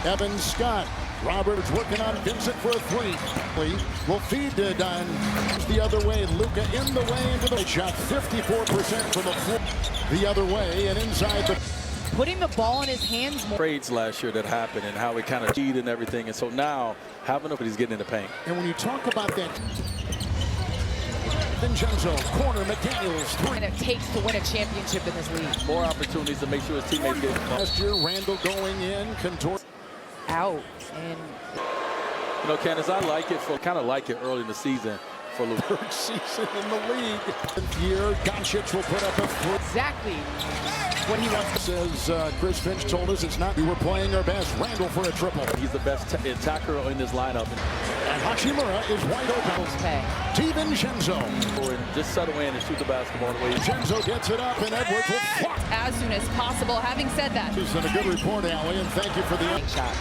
Evan Scott. Roberts working on Vincent for a three. Will feed to Dunn. The other way. Luka in the way into the shot. 54% from the floor. The other way and inside the. Putting the ball in his hands more. Trades last year that happened and how it kind of cheated and everything. And so now having a, he's getting in the paint. And when you talk about that. Vincenzo, corner, McDaniels, three. And it takes to win a championship in this league. More opportunities to make sure his teammates get it. Last year, Randall going in, contort. Out. And you know, Candace, I like it for kind of like it early in the season for the third season in the league. Year, Doncic will put up a three. Exactly what he wants. Says Chris Finch told us it's not. We were playing our best. Randall for a triple. He's the best attacker in this lineup. And Hachimura is wide open. DiVincenzo. Just settle in and shoot the basketball the way he Vincenzo gets it up, and Edwards will block. As soon as possible. Having said that. This is a good report, Allie, and thank you for the shot.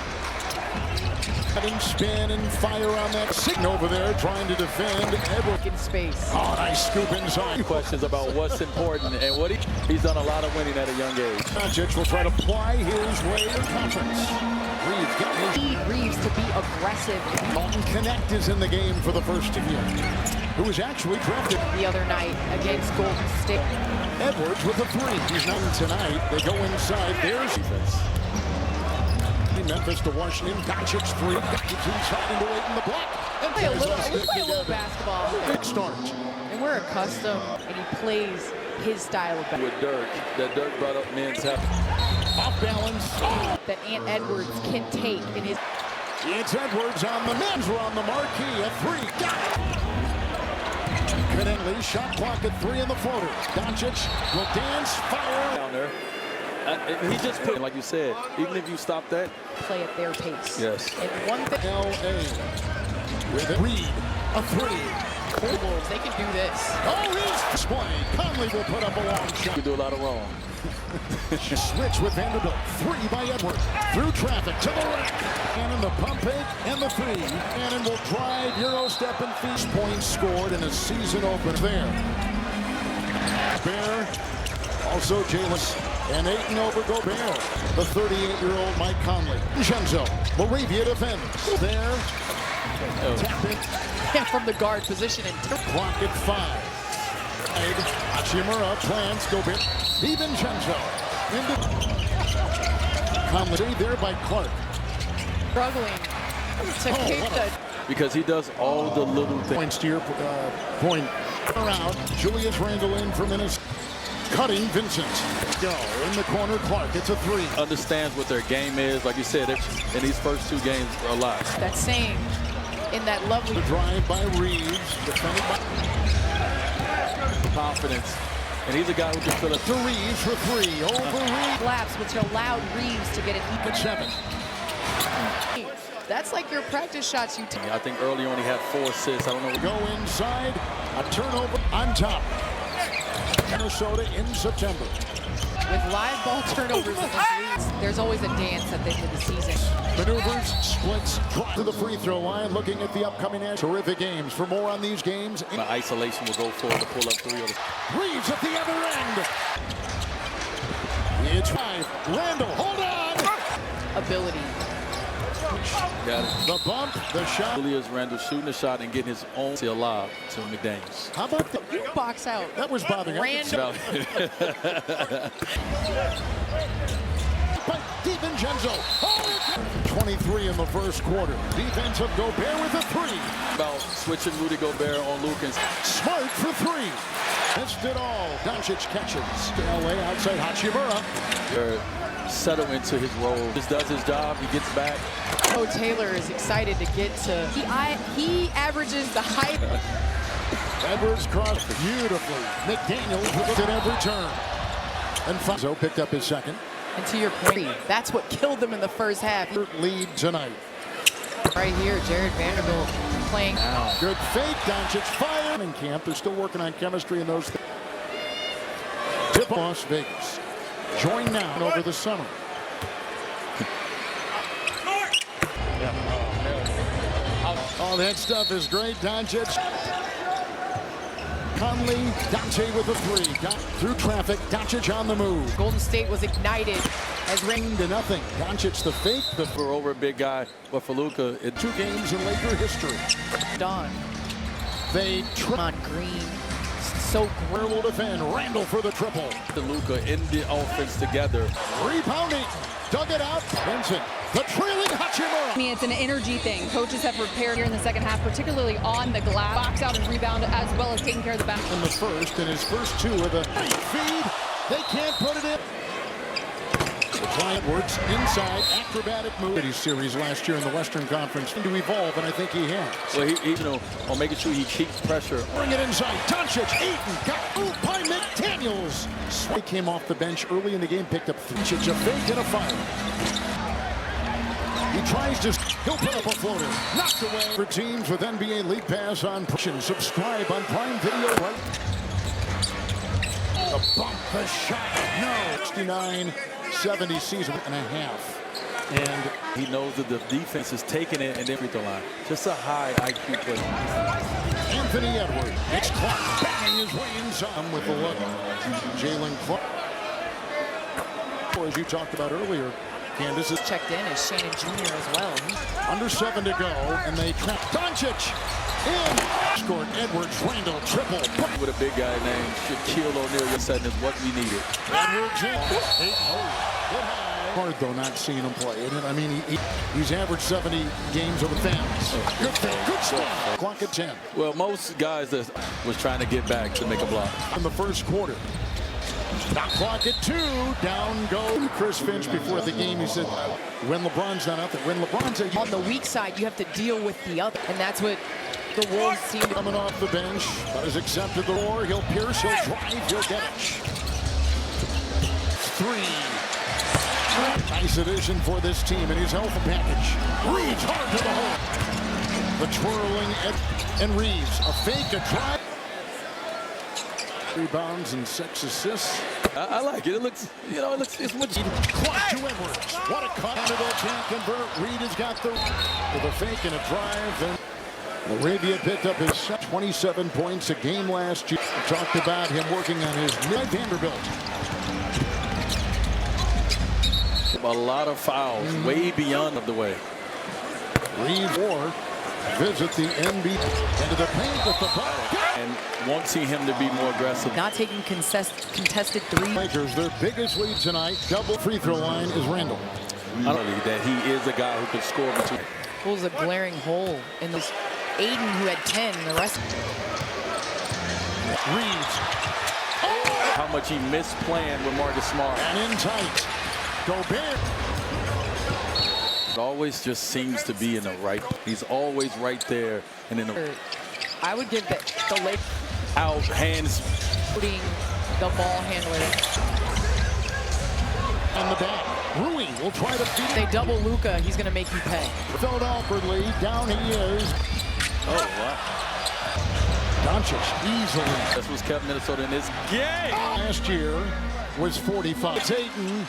Having spin and fire on that Sign over there trying to defend. Edwards in space. Oh, nice scoop inside. Questions about what's important and what he's done a lot of winning at a young age. Doncic will try to ply his way to conference. Reeves getting his. Need Reeves to be aggressive. Dalton Connect is in the game for the first time. Who was actually drafted the other night against Golden State. Edwards with a three. He's not tonight. They go inside. There's defense. Memphis to Washington. Doncic's three. Doncic inside into eight in the block. And we play a little basketball. Good start. And we're accustomed, and he plays his style of basketball. With Dirk, that Dirk brought up men's health. Off balance. That Ant Edwards can take in his. It's Edwards on the men's. We're on the marquee. A three. Got it. Connelly shot clock at three in the floater. Doncic will dance. Fire. Down there. He just put, like you said, even if you stop that. Play at their pace. Yes. And one thing. L.A. with a Reed. A three. Timberwolves, they can do this. Oh, he's display. Conley will put up a long shot. You do a lot of wrong. Switch with Vanderbilt. Three by Edwards. Through traffic to the rack. Cannon the pump fake and the three. Cannon will drive, Euro step and feast. Points scored in a season opener there. Bear. Also Jalen. And 8-0 over Gobert. The 38-year-old Mike Conley. Vincenzo. Moravia defends. There. Tapping. Yeah, from the guard position. And clock at 5. Hachimura plants Gobert. DiVincenzo. Conley there by Clark. Struggling to keep the. Because he does all the little things. Points to your point. Around. Julius Randle in for Minnesota. Cutting Vincent. Go in the corner. Clark. It's a three. Understands what their game is. Like you said, in these first two games a lot. That same in that lovely. The drive by Reeves. Defended by confidence. And he's a guy who can fill it. To Reeves for three. Over Reeves. Collapse, which allowed Reeves to get it. At 7. That's like your practice shots you take. I think early on he had 4 assists. I don't know. Go inside. A turnover on top. Minnesota in September. With live ball turnovers in this league, there's always a dance at the end of the season. Maneuvers, splits, drop to the free throw line. Looking at the upcoming terrific games. For more on these games, The isolation will go forward to pull up 3 of the. Reeves at the other end. It's 5. Randall, hold on. Ability. Got it. The bump, the shot. Julius Randle shooting a shot and getting his own lob to McDaniels. How about the You box out. that was bothering Randall. But DiVincenzo. Oh, 23 in the first quarter. Defensive Gobert with a three. About switching Rudy Gobert on Lucas. Smart for three. Missed it all. Doncic catches. L.A. outside Hachimura. Settle into his role. Just does his job. He gets back. Oh, Taylor is excited to get to. He averages the height. Edwards crossed beautifully. McDaniels with it at every turn. And Fonzo picked up his second. And to your point, that's what killed them in the first half. Lead tonight. Right here, Jared Vanderbilt playing. Good fake. Doncic fire. In camp, they're still working on chemistry and those things. Tip Las Vegas. Join now over the summer. Oh, that stuff is great. Doncic. Conley, Dante with a three. Through traffic, Doncic on the move. Golden State was ignited As Ring to nothing. Doncic the fake. For over a big guy, but for Luka, it's 2 games in Laker history. Don They on Green. So will defend. Randall for the triple. the Luka in the offense together. Rebounding. Dug it out. Vincent. The trailing Hachimura. I mean, it's an energy thing. Coaches have prepared here in the second half, particularly on the glass, box out and rebound, as well as taking care of the back. In the first, and his first 2 of the feed. They can't put it in. The client works inside, acrobatic move. Series last year in the Western Conference to evolve, and I think he has. Well, he on making sure he keeps pressure. Bring it inside. Doncic, Ayton, got moved by McDaniels. He came off the bench early in the game, picked up Doncic, a fake and a fire. He tries to, he'll put up a floater. Knocked away. For teams with NBA League Pass on pushing. Subscribe on Prime Video right. The bump, the shot, no. 69-70 season and a half. And he knows that the defense is taking it and every line. Just a high IQ play. Anthony Edwards. It's Clark banging his way inside with the look. Jalen Clark. As you talked about earlier, Candace is checked in as Shannon Jr. as well. under 7 to go, and they trap Doncic in. Scored Edwards, Randall, triple. With a big guy named Shaquille O'Neal, you're setting is what we needed. Edwards in. Hard though not seeing him play. I mean, he's averaged 70 games over families. Good thing, good stuff. Clock at 10. Well, most guys that was trying to get back to make a block. In the first quarter. Now clock at 2. Down go Chris Finch before the game. He said, when LeBron's not out there, when LeBron's out, On the weak side, you have to deal with the other, and that's what the Wolves seem to. coming off the bench, but has accepted the war. He'll pierce, he'll drive, he'll get it. 3. Nice addition for this team in his health package. Reeves hard to the hole. The twirling and Reeves, a fake, a drive. Rebounds and 6 assists. I like it. It looks, it's much. Clock to Edwards. What a cut. Vanderbilt can't convert. Reed has got the with a fake and a drive. And Arabia picked up his 27 points a game last year. We talked about him working on his mid Vanderbilt. A lot of fouls, way beyond of the way. Reed or visit the NB into the paint with the ball. And won't see him to be more aggressive. Not taking contested 3. Lakers, their biggest lead tonight, double free throw line is Randall. I don't believe that he is a guy who can score between. Pulls a glaring hole in this. Aiden, who had 10, and the rest. Reeves. How much he missed playing with Marcus Smart. And in tight. Gobert. It always just seems to be in the right. He's always right there and in the. I would give the late Out, hands. putting the ball handler. On the back. Rui will try to feed it. They double Luka, he's going to make you pay. Filled awkwardly. Down he is. Oh, wow. Doncic easily. That's what's kept Minnesota in this game. Last year was 45. It's Ayton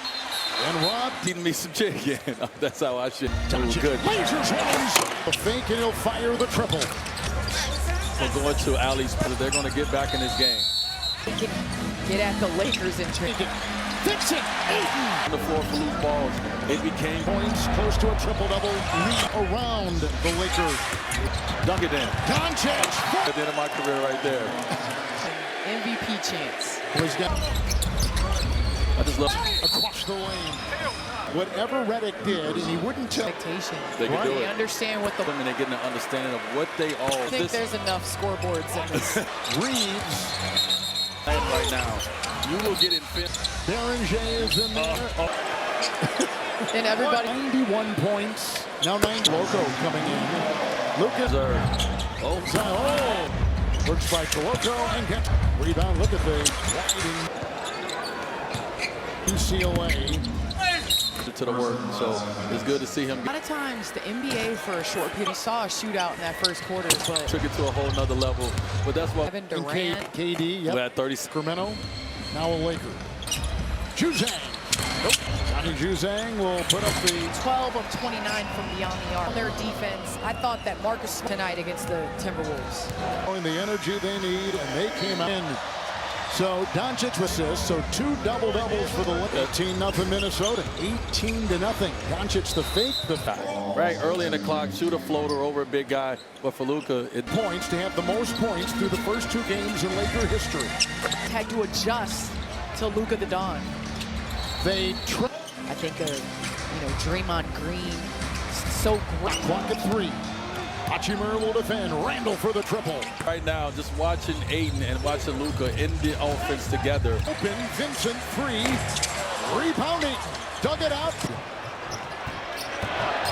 and Rob. Eating me some chicken. That's how I should do good. Lasers ones. A fake and he'll fire the triple. We're going to Ali's, but they're going to get back in this game. They can get at the Lakers in turn. Fix it. Ayton. On the floor for loose balls. It became Points close to a triple-double. Around the Lakers. dunk it in. Doncic. At the end of my career right there. MVP chance. Was got I just love across the lane. Whatever Redick did, and he wouldn't tell. Expectation. They can do They it. understand what the. them and they're getting an understanding of what they all. I think there's enough scoreboards in this. Reeves. right now. You will get in fifth. Beringer is in there. And everybody. 91 points. Now 9. Loco coming in. Lucas. Oh, works by Coloco and gets rebound. Look at the UCLA. To the work, so it's good to see him. A lot of times the NBA for a short period, we saw a shootout in that first quarter, but Took it to a whole nother level. But that's what Kevin And Durant. KD. Yep. we're at 30. Sacramento. Now a Laker. Juzang. Nope. Johnny Juzang will put up the 12 of 29 from beyond the arc. Their defense, I thought that Marcus tonight against the Timberwolves. the energy they need, and they came out in So Doncic with assists, so 2 double-doubles for the 18-0 Minnesota, 18-0. Doncic the fake, the right early in the clock, shoot a floater over a big guy, but for Luka, it points to have the most points through the first 2 games in Laker history. Had to adjust to Luka the Don. They I think Draymond Green, so great. clock at 3. Hachimura will defend. Randall for the triple. right now, just watching Aiden and watching Luka in the offense together. Open, Vincent 3. Rebounding. Dug it out.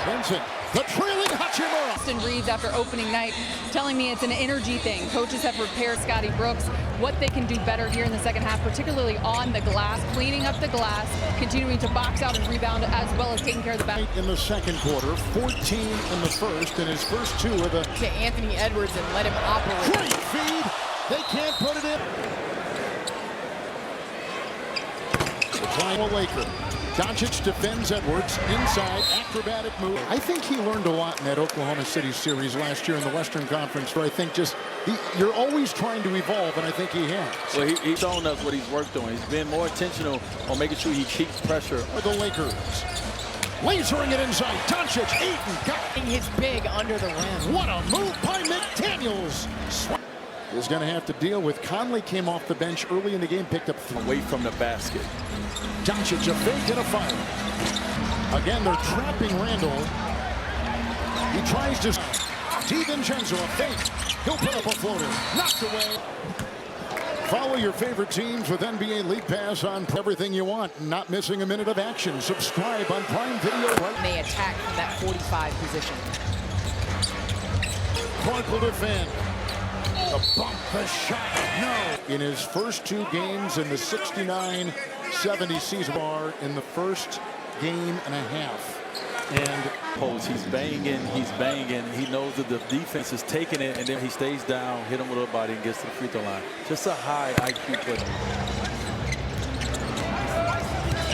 Vincent, the trailing Hachimura. Austin Reeves after opening night telling me it's an energy thing. Coaches have prepared Scotty Brooks what they can do better here in the second half, particularly on the glass, cleaning up the glass, continuing to box out and rebound, as well as taking care of the back. In the second quarter, 14 in the first, and his first 2 of the To Anthony Edwards and let him operate. great feed. They can't put it in. The final Laker. Doncic defends Edwards inside, acrobatic move. I think he learned a lot in that Oklahoma City series last year in the Western Conference, where I think you're always trying to evolve, and I think he has. Well, he's shown us what he's worked on. He's been more intentional on making sure he keeps pressure. For the Lakers. Lasering it inside. Doncic, Ayton, got His big under the rim. what a move by McDaniels. Is going to have to deal with Conley. Came off the bench early in the game, picked up 3. Away from the basket. Doncic a fake and a fire. Again, they're trapping Randall. He tries to DiVincenzo a fake. He'll put up a floater. Knocked away. Follow your favorite teams with NBA League Pass on everything you want. Not missing a minute of action. Subscribe on Prime Video. They attack from that 45 position. Clark will defend. The bump, the shot, no. In his first 2 games in the 69-70 season bar in the first game and a half. And Post, he's banging. He knows that the defense is taking it, and then he stays down, hit him with a body, and gets to the free throw line. Just a high IQ player.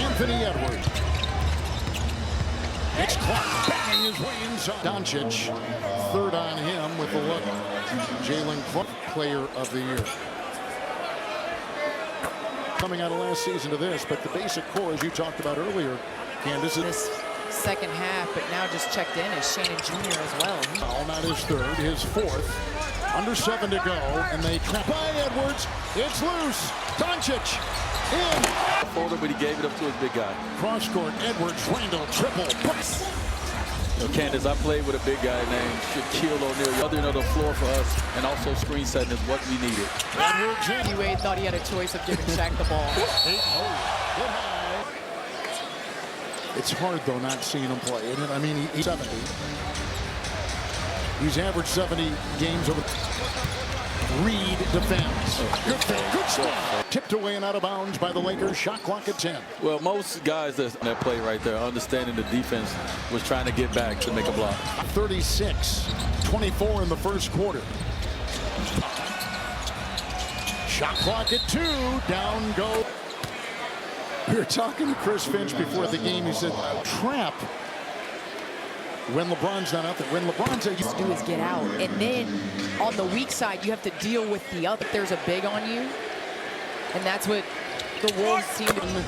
Anthony Edwards. It's Clark banging his way inside. Doncic, third on him with the look. Jalen Clark, player of the year. Coming out of last season to this, but the basic core, as you talked about earlier, Candace, is This second half, but now just checked in is Shannon Jr. as well. foul, not his third, his 4th. Under 7 to go, and they trap by Edwards. It's loose. Doncic in. Folder, but he gave it up to his big guy. Cross court, Edwards, Randall, triple. Bust. Candace, I played with a big guy named Shaquille O'Neal. The other end of the floor for us, and also screen setting is what we needed. Edwards in. Wade thought he had a choice of giving Shaq the ball. It's hard, though, not seeing him play, isn't it? I mean, he's 70. He's averaged 70 games over. Reed defends. Good thing. Good stuff. Tipped away and out of bounds by the Lakers. Shot clock at 10. Well, most guys that play right there, understanding the defense, was trying to get back to make a block. 36-24 in the first quarter. Shot clock at 2. Down go. We were talking to Chris Finch before the game. He said, trap when LeBron's not out there. When LeBron's out, To do is get out, and then on the weak side you have to deal with the other. If there's a big on you, and that's what the Wolves seem to do.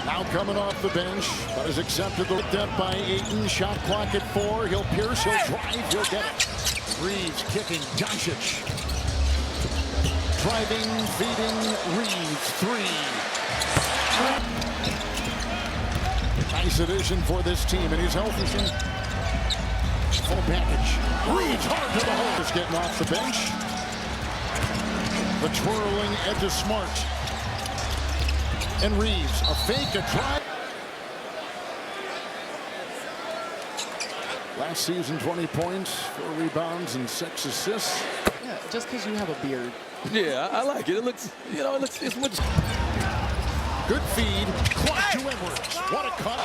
now coming off the bench, but has accepted the step by Ayton. Shot clock at 4. He'll pierce, he'll drive, he'll get it. Reeves kicking. Doncic driving, feeding. Reeves 3. Nice addition for this team, and he's healthy. Full package. Reeves hard to the hole. Is getting off the bench. The twirling edge of Smart. And Reeves, a fake, a drive. Last season, 20 points, 4 rebounds, and 6 assists. Yeah, just because you have a beard. Yeah, I like it. It looks, it's much. Good feed. Clock to Edwards. What a cut.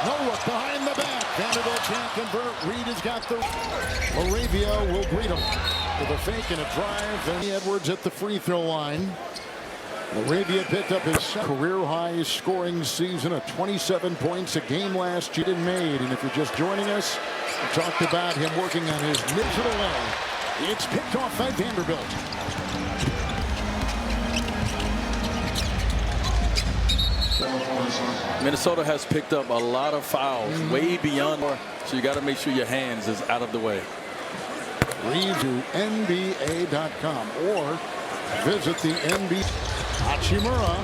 No look behind the back. Vanderbilt can't convert. Reed has got the. Moravia will greet him with a fake and a drive. Then Edwards at the free throw line. Moravia picked up his career-high scoring season of 27 points a game last year and made. And if you're just joining us, we talked about him working on his mid to the way. It's picked off by Vanderbilt. Minnesota has picked up a lot of fouls, way beyond. So you got to make sure your hands is out of the way. Read to NBA.com or visit the NBA. Hachimura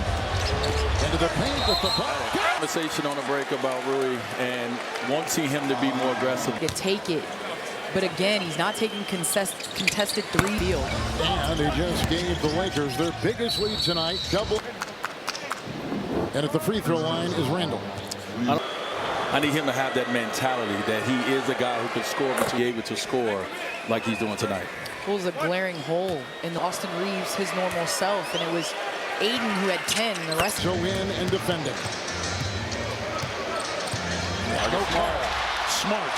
into the paint with the ball. Conversation on a break about Rui and won't see him to be more aggressive. You take it. But again, he's not taking contested three field. And he just gave the Lakers their biggest lead tonight. Double. And at the free throw line is Randall. I need him to have that mentality that he is a guy who can score, but to be able to score like he's doing tonight. It was a glaring hole in Austin Reeves, his normal self, and it was Aiden who had 10, and the rest. So in and defending. No call. Smart.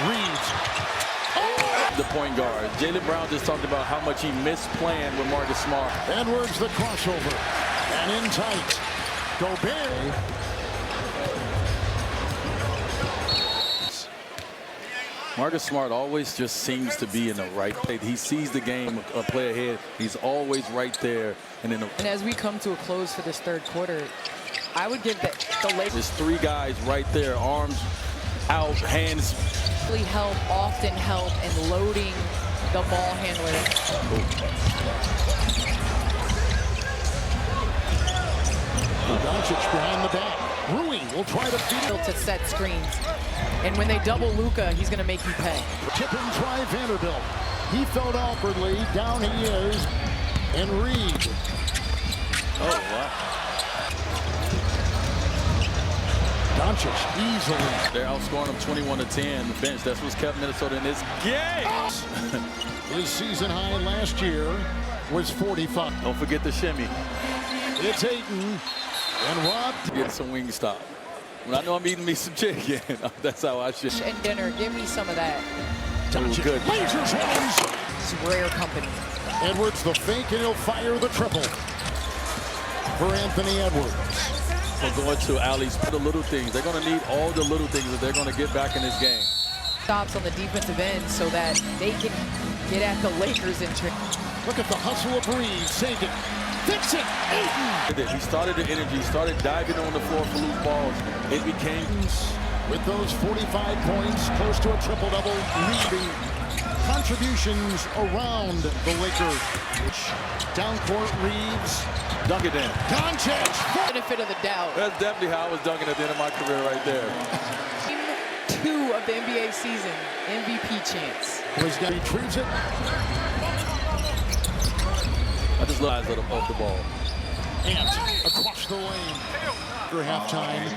Reeves. The point guard. Jaylen Brown just talked about how much he missed playing with Marcus Smart. Edwards the crossover. And in tight. Gobert. Marcus Smart always just seems to be in the right place. He sees the game a play ahead. He's always right there. And as we come to a close for this third quarter, I would give the Lakers. There's three guys right there, arms out, hands. Really often help in loading the ball handler. Doncic behind the back. Rui will try to feed it. To set screens. And when they double Luka, he's going to make you pay. Tip and try Vanderbilt. He felt awkwardly. Down he is. And Reed. Oh, wow. Doncic easily. They're outscoring them 21-10. The bench, that's what's kept Minnesota in this game. His season high last year was 45. Don't forget the shimmy. It's Ayton. And Rob. Get some wing stop. When I know I'm eating me some chicken, that's how I should. And dinner, give me some of that. Doncic. Good. Lasers hands. It's rare company. Edwards the fake, and he'll fire the triple for Anthony Edwards. So going to Ali's, the little things. They're going to need all the little things that they're going to get back in this game. Stops on the defensive end so that they can get at the Lakers in turn. Look at the hustle of Reeves. Save it. Fix it. Ayton. He started the energy, started diving on the floor for loose balls. It became. With those 45 points, close to a triple-double, leading contributions around the Lakers. Downcourt Reeves. Dunk it in. Doncic. Benefit of the doubt. That's definitely how I was dunking at the end of my career right there. Game 2 of the NBA season. MVP chance. He retrieves it. I just realized that off the ball. Ant across the lane for halftime.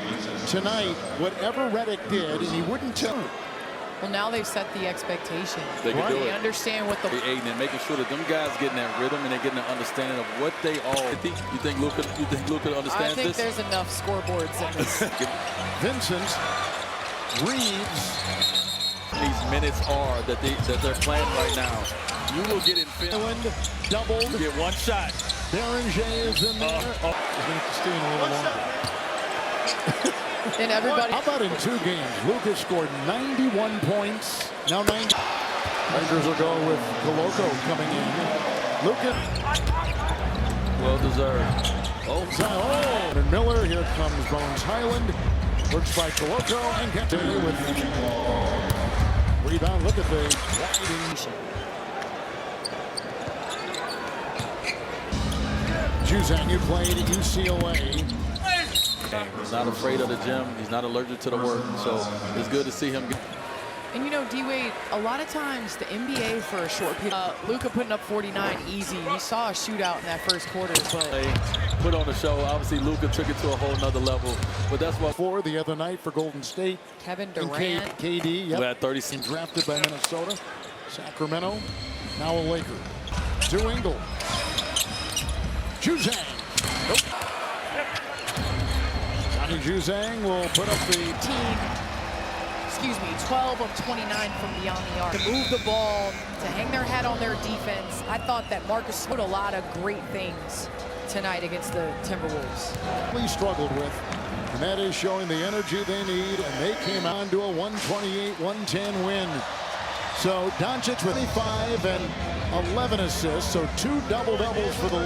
Tonight, whatever Redick did, and he wouldn't tell. Well, now they've set the expectation. They can do They it. understand what the. Aiden and making sure that them guys getting that rhythm and they're getting an understanding of what they all. You think Luka understands I think this? there's enough scoreboards in this. Vincent, Reeves. These minutes are that they're playing right now. You will get in. Island doubled. You get one shot. Berenger is in there. He's going to have to stay in a little longer. And everybody. How about in 2 games? Luka scored 91 points. Now 90. Lakers will go with Koloko coming in. Luka. Well deserved. Oh, and Miller. Here comes Bones Highland. Works by Koloko and continue with rebound. Look at the Juzang, you played at UCLA. He's not afraid of the gym. He's not allergic to the work. So it's good to see him. And you know, D-Wade, a lot of times the NBA for a short period, Luka putting up 49 easy. You saw a shootout in that first quarter, but They put on the show. Obviously, Luka took it to a whole nother level. But that's what. For the other night for Golden State. Kevin And Durant. KD, yep. We had 30. Drafted by Minnesota. Sacramento. Now a Laker. To Engel. Juzang. Nope. Johnny Juzang will put up the 12 of 29 from beyond the arc. To move the ball, to hang their hat on their defense. I thought that Marcus showed a lot of great things tonight against the Timberwolves. He struggled with. And that is showing the energy they need, and they came on to a 128-110 win. So Doncic with 25 and 11 assists, so 2 double-doubles for the